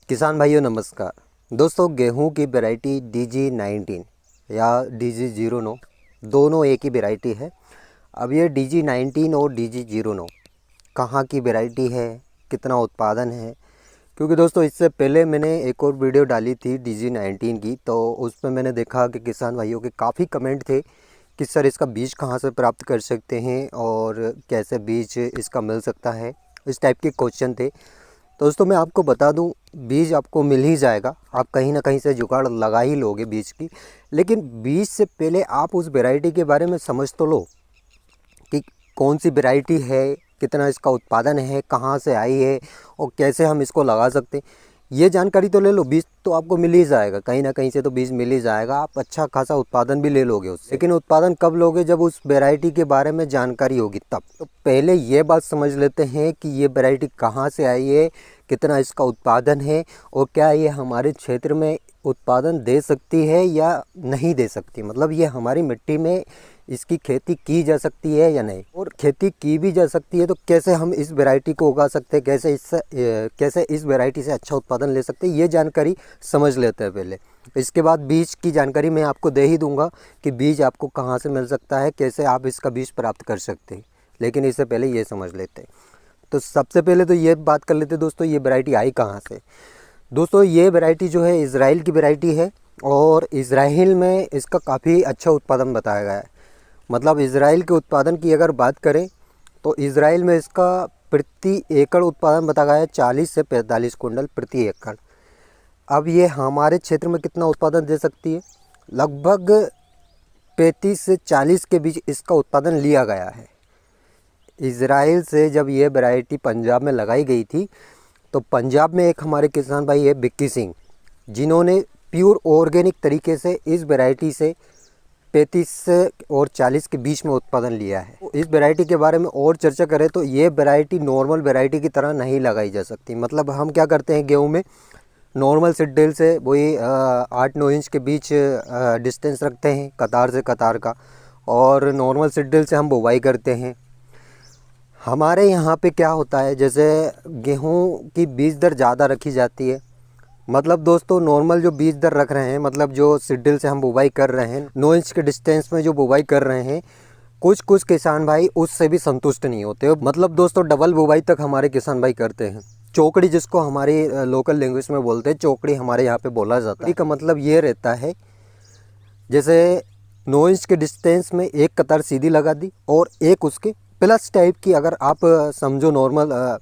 किसान भाइयों नमस्कार। दोस्तों गेहूं की वैरायटी DG19 या DG09 दोनों एक ही वैरायटी है। अब ये DG19 और DG09 कहाँ की वैरायटी है, कितना उत्पादन है? क्योंकि दोस्तों इससे पहले मैंने एक और वीडियो डाली थी DG19 की, तो उसमें मैंने देखा कि किसान भाइयों के काफ़ी कमेंट थे कि सर इसका बीज कहाँ से प्राप्त कर सकते हैं और कैसे बीज इसका मिल सकता है, इस टाइप के क्वेश्चन थे। तो दोस्तों मैं आपको बता दूं, बीज आपको मिल ही जाएगा। आप कहीं ना कहीं से जुगाड़ लगा ही लोगे बीज की, लेकिन बीज से पहले आप उस वैरायटी के बारे में समझ तो लो कि कौन सी वैरायटी है, कितना इसका उत्पादन है, कहाँ से आई है और कैसे हम इसको लगा सकते हैं। ये जानकारी तो ले लो। बीज तो आपको मिल ही जाएगा, कहीं ना कहीं से तो बीज मिल ही जाएगा। आप अच्छा खासा उत्पादन भी ले लोगे उससे, लेकिन उत्पादन कब लोगे? जब उस वैरायटी के बारे में जानकारी होगी तब। तो पहले ये बात समझ लेते हैं कि ये वैरायटी कहाँ से आई है, कितना इसका उत्पादन है और क्या ये हमारे क्षेत्र में उत्पादन दे सकती है या नहीं दे सकती। मतलब ये हमारी मिट्टी में इसकी खेती की जा सकती है या नहीं, और खेती की भी जा सकती है तो कैसे हम इस वैरायटी को उगा सकते हैं, कैसे इस वैरायटी से अच्छा उत्पादन ले सकते हैं, ये जानकारी समझ लेते हैं पहले। इसके बाद बीज की जानकारी मैं आपको दे ही दूंगा कि बीज आपको कहाँ से मिल सकता है, कैसे आप इसका बीज प्राप्त कर सकते हैं, लेकिन इससे पहले ये समझ लेते हैं। तो सबसे पहले तो ये बात कर लेते हैं दोस्तों, ये वैरायटी आई कहाँ से। दोस्तों ये वैरायटी जो है इज़राइल की वैरायटी है, और इज़राइल में इसका काफ़ी अच्छा उत्पादन बताया गया है। मतलब इज़राइल के उत्पादन की अगर बात करें तो इज़राइल में इसका प्रति एकड़ उत्पादन बताया गया है 40 से 45 कुंटल प्रति एकड़। अब ये हमारे क्षेत्र में कितना उत्पादन दे सकती है? लगभग 35 से 40 के बीच इसका उत्पादन लिया गया है। इज़राइल से जब ये वैरायटी पंजाब में लगाई गई थी तो पंजाब में एक हमारे किसान भाई है विक्की सिंह, जिन्होंने प्योर ऑर्गेनिक तरीके से इस वैरायटी से 35 और 40 के बीच में उत्पादन लिया है। तो इस वैरायटी के बारे में और चर्चा करें तो ये वैरायटी नॉर्मल वैरायटी की तरह नहीं लगाई जा सकती। मतलब हम क्या करते हैं, गेहूं में नॉर्मल सीडड्रिल से वही 8-9 इंच के बीच डिस्टेंस रखते हैं कतार से कतार का, और नॉर्मल सीडड्रिल से हम बुवाई करते हैं। हमारे यहाँ पे क्या होता है, जैसे गेहूं की बीज दर ज़्यादा रखी जाती है। मतलब दोस्तों नॉर्मल जो बीज दर रख रहे हैं, मतलब जो सीडड्रिल से हम बुवाई कर रहे हैं 9 इंच के डिस्टेंस में जो बुवाई कर रहे हैं, कुछ किसान भाई उससे भी संतुष्ट नहीं होते। मतलब दोस्तों डबल बुवाई तक हमारे किसान भाई करते हैं। चौकड़ी जिसको हमारी लोकल लैंग्वेज में बोलते हैं, चौकड़ी हमारे यहाँ पे बोला जाता है। का मतलब ये रहता है, जैसे 9 इंच के डिस्टेंस में एक कतार सीधी लगा दी और एक उसके प्लस टाइप की, अगर आप समझो नॉर्मल,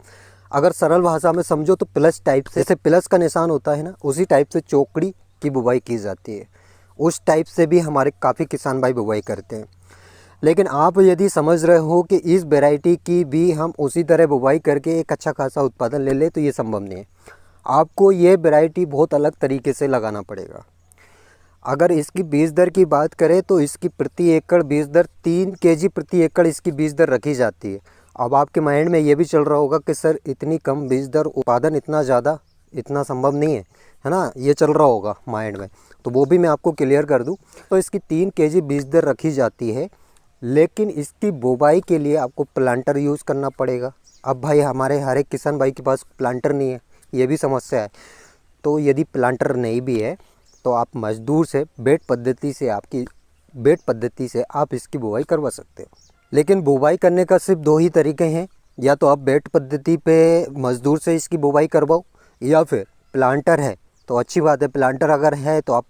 अगर सरल भाषा में समझो तो प्लस टाइप से, जैसे प्लस का निशान होता है ना, उसी टाइप से चौकड़ी की बुवाई की जाती है। उस टाइप से भी हमारे काफ़ी किसान भाई बुवाई करते हैं। लेकिन आप यदि समझ रहे हो कि इस वैरायटी की भी हम उसी तरह बुवाई करके एक अच्छा खासा उत्पादन ले लें, तो ये संभव नहीं है। आपको ये वैरायटी बहुत अलग तरीके से लगाना पड़ेगा। अगर इसकी बीज दर की बात करें तो इसकी प्रति एकड़ बीज दर 3 kg प्रति एकड़ इसकी बीज दर रखी जाती है। अब आपके माइंड में ये भी चल रहा होगा कि सर इतनी कम बीज दर, उत्पादन इतना ज़्यादा, इतना संभव नहीं है ना, ये चल रहा होगा माइंड में। तो वो भी मैं आपको क्लियर कर दूं। तो इसकी 3 kg बीज दर रखी जाती है, लेकिन इसकी बुवाई के लिए आपको प्लांटर यूज़ करना पड़ेगा। अब भाई हमारे हर एक किसान भाई के पास प्लांटर नहीं है, ये भी समस्या है। तो यदि प्लांटर नहीं भी है तो आप मजदूर से बेड पद्धति से आप इसकी बुवाई करवा सकते हो। लेकिन बुवाई करने का सिर्फ 2 ही तरीके हैं, या तो आप बेड पद्धति पे मजदूर से इसकी बुवाई करवाओ, या फिर प्लांटर है तो अच्छी बात है। प्लांटर अगर है तो आप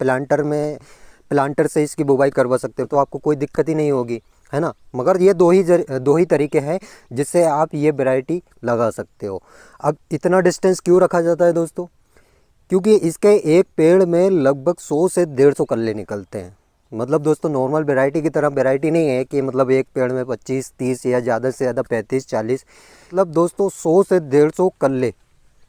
प्लांटर से इसकी बुवाई करवा सकते हो, तो आपको कोई दिक्कत ही नहीं होगी, है ना। मगर ये दो ही तरीके हैं जिससे आप ये वैरायटी लगा सकते हो। अब इतना डिस्टेंस क्यों रखा जाता है दोस्तों? क्योंकि इसके एक पेड़ में लगभग 100 से 150 कल्ले निकलते हैं। मतलब दोस्तों नॉर्मल वैरायटी की तरह वैरायटी नहीं है कि मतलब एक पेड़ में 25-30 या ज़्यादा से ज़्यादा 35-40। मतलब दोस्तों 100 से 150 कल्ले,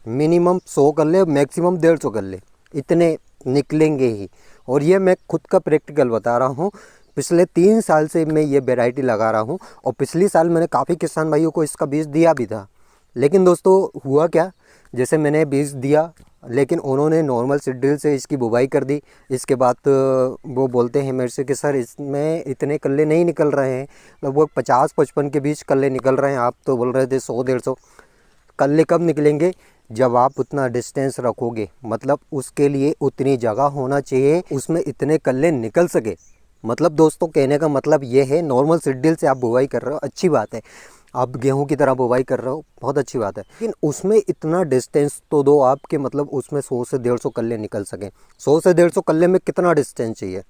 मिनिमम 100 कल्ले, मैक्सिमम 150 कल्ले, इतने निकलेंगे ही। और ये मैं खुद का प्रैक्टिकल बता रहा हूँ। पिछले 3 साल से मैं ये वैरायटी लगा रहा हूँ, और पिछली साल मैंने काफ़ी किसान भाइयों को इसका बीज दिया भी था। लेकिन दोस्तों हुआ क्या, जैसे मैंने बीज दिया लेकिन उन्होंने नॉर्मल सीडड्रिल से इसकी बुवाई कर दी। इसके बाद वो बोलते हैं मेरे से कि सर इसमें इतने कल्ले नहीं निकल रहे हैं, लगभग 50-55 के बीच कल्ले निकल रहे हैं, आप तो बोल रहे थे 100-150। कल्ले कब निकलेंगे, जब आप उतना डिस्टेंस रखोगे, मतलब उसके लिए उतनी जगह होना चाहिए, उसमें इतने कल्ले निकल सके। मतलब दोस्तों कहने का मतलब ये है, नॉर्मल सीडड्रिल से आप बुवाई कर रहे हो, अच्छी बात है, आप गेहूं की तरह बुवाई कर रहे हो, बहुत अच्छी बात है, लेकिन उसमें इतना डिस्टेंस तो दो आपके, मतलब उसमें 100 से 150 कल्ले निकल सकें। 100 से 150 कल्ले में कितना डिस्टेंस चाहिए।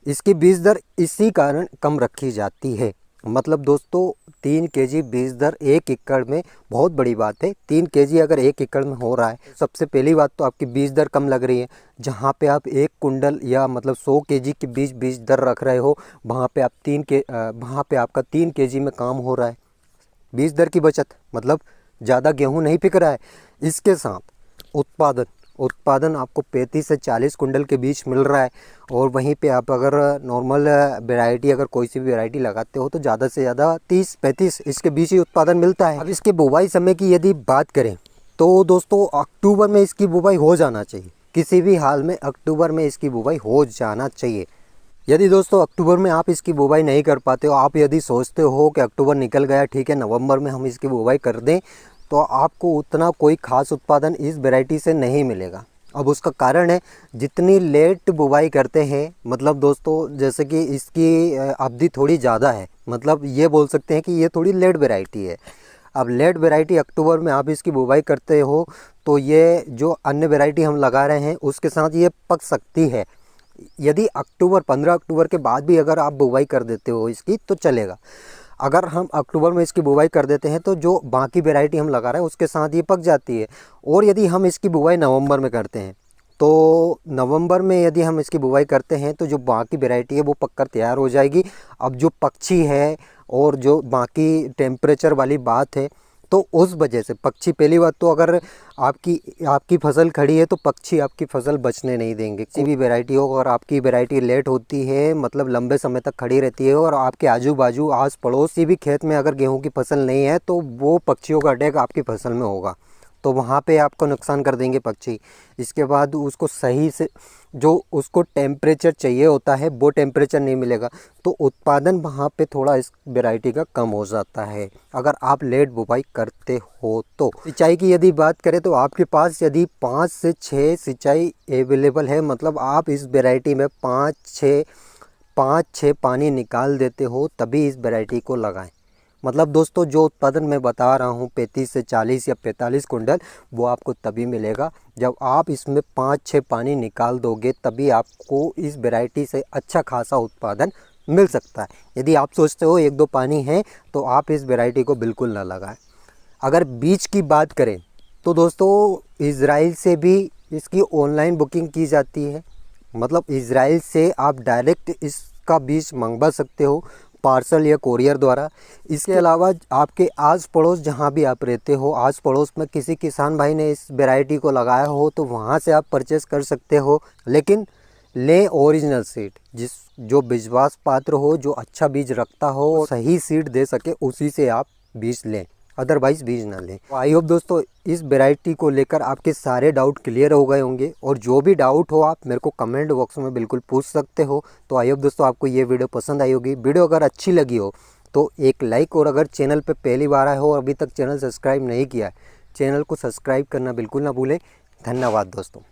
इसकी बीज दर इसी कारण कम रखी जाती है। मतलब दोस्तों 3 केजी बीज दर 1 एकड़ में बहुत बड़ी बात है। 3 केजी अगर 1 एकड़ में हो रहा है, सबसे पहली बात तो आपकी बीज दर कम लग रही है। जहाँ पे आप 1 कुंडल या मतलब 100 केजी की बीज दर रख रहे हो, वहाँ पे आपका 3 केजी में काम हो रहा है। बीज दर की बचत, मतलब ज़्यादा गेहूँ नहीं पिक रहा है। इसके साथ उत्पादन आपको 35 से 40 कुंटल के बीच मिल रहा है। और वहीं पे आप अगर नॉर्मल वैरायटी, अगर कोई सी भी वैरायटी लगाते हो तो ज़्यादा से ज़्यादा 30-35 इसके बीच ही उत्पादन मिलता है। अब इसके बुवाई समय की यदि बात करें तो दोस्तों अक्टूबर में इसकी बुवाई हो जाना चाहिए। किसी भी हाल में अक्टूबर में इसकी बुवाई हो जाना चाहिए। यदि दोस्तों अक्टूबर में आप इसकी बुवाई नहीं कर पाते हो, आप यदि सोचते हो कि अक्टूबर निकल गया, ठीक है नवंबर में हम इसकी बुवाई कर दें, तो आपको उतना कोई ख़ास उत्पादन इस वैरायटी से नहीं मिलेगा। अब उसका कारण है, जितनी लेट बुवाई करते हैं, मतलब दोस्तों जैसे कि इसकी अवधि थोड़ी ज़्यादा है, मतलब ये बोल सकते हैं कि ये थोड़ी लेट वैरायटी है। अब लेट वैरायटी अक्टूबर में आप इसकी बुवाई करते हो तो ये जो अन्य वैरायटी हम लगा रहे हैं उसके साथ ये पक सकती है। यदि 15 अक्टूबर के बाद भी अगर आप बुवाई कर देते हो इसकी तो चलेगा। अगर हम अक्टूबर में इसकी बुवाई कर देते हैं तो जो बाकी वैरायटी हम लगा रहे हैं उसके साथ ये पक जाती है। और यदि हम इसकी बुवाई नवंबर में करते हैं तो नवंबर में यदि हम इसकी बुवाई करते हैं तो जो बाकी वैरायटी है वो पककर तैयार हो जाएगी। अब जो पक्षी है और जो बाकी टेम्परेचर वाली बात है, तो उस वजह से पक्षी, पहली बात तो अगर आपकी फसल खड़ी है तो पक्षी आपकी फसल बचने नहीं देंगे। किसी भी वैरायटी हो, और आपकी वैरायटी लेट होती है, मतलब लंबे समय तक खड़ी रहती है, और आपके आजू बाजू आस पड़ोस की भी खेत में अगर गेहूं की फसल नहीं है तो वो पक्षियों का अटैक आपकी फसल में होगा, तो वहाँ पे आपको नुकसान कर देंगे पक्षी। इसके बाद उसको सही से जो उसको टेम्परेचर चाहिए होता है वो टेम्परेचर नहीं मिलेगा, तो उत्पादन वहाँ पे थोड़ा इस वैरायटी का कम हो जाता है अगर आप लेट बुवाई करते हो तो। सिंचाई की यदि बात करें तो आपके पास यदि 5 से 6 सिंचाई अवेलेबल है, मतलब आप इस वैरायटी में 5-6 पानी निकाल देते हो, तभी इस वैरायटी को लगाएं। मतलब दोस्तों जो उत्पादन मैं बता रहा हूँ 35 से 40 या 45 कुंटल, वो आपको तभी मिलेगा जब आप इसमें 5-6 पानी निकाल दोगे, तभी आपको इस वैरायटी से अच्छा खासा उत्पादन मिल सकता है। यदि आप सोचते हो 1-2 पानी है तो आप इस वैरायटी को बिल्कुल ना लगाएं। अगर बीज की बात करें तो दोस्तों इज़राइल से भी इसकी ऑनलाइन बुकिंग की जाती है। मतलब इज़राइल से आप डायरेक्ट इसका बीज मंगवा सकते हो पार्सल या कोरियर द्वारा। इसके अलावा आपके आस पड़ोस जहाँ भी आप रहते हो, आस पड़ोस में किसी किसान भाई ने इस वैरायटी को लगाया हो तो वहाँ से आप परचेस कर सकते हो, लेकिन लें ओरिजिनल सीड, जो विश्वास पात्र हो, जो अच्छा बीज रखता हो, सही सीड दे सके, उसी से आप बीज लें, अदरवाइज़ बीज ना लें। तो आई होप दोस्तों इस वैरायटी को लेकर आपके सारे डाउट क्लियर हो गए होंगे, और जो भी डाउट हो आप मेरे को कमेंट बॉक्स में बिल्कुल पूछ सकते हो। तो आई होप दोस्तों आपको ये वीडियो पसंद आई होगी। वीडियो अगर अच्छी लगी हो तो एक लाइक, और अगर चैनल पे पहली बार आए हो और अभी तक चैनल सब्सक्राइब नहीं किया है, चैनल को सब्सक्राइब करना बिल्कुल ना भूलें। धन्यवाद दोस्तों।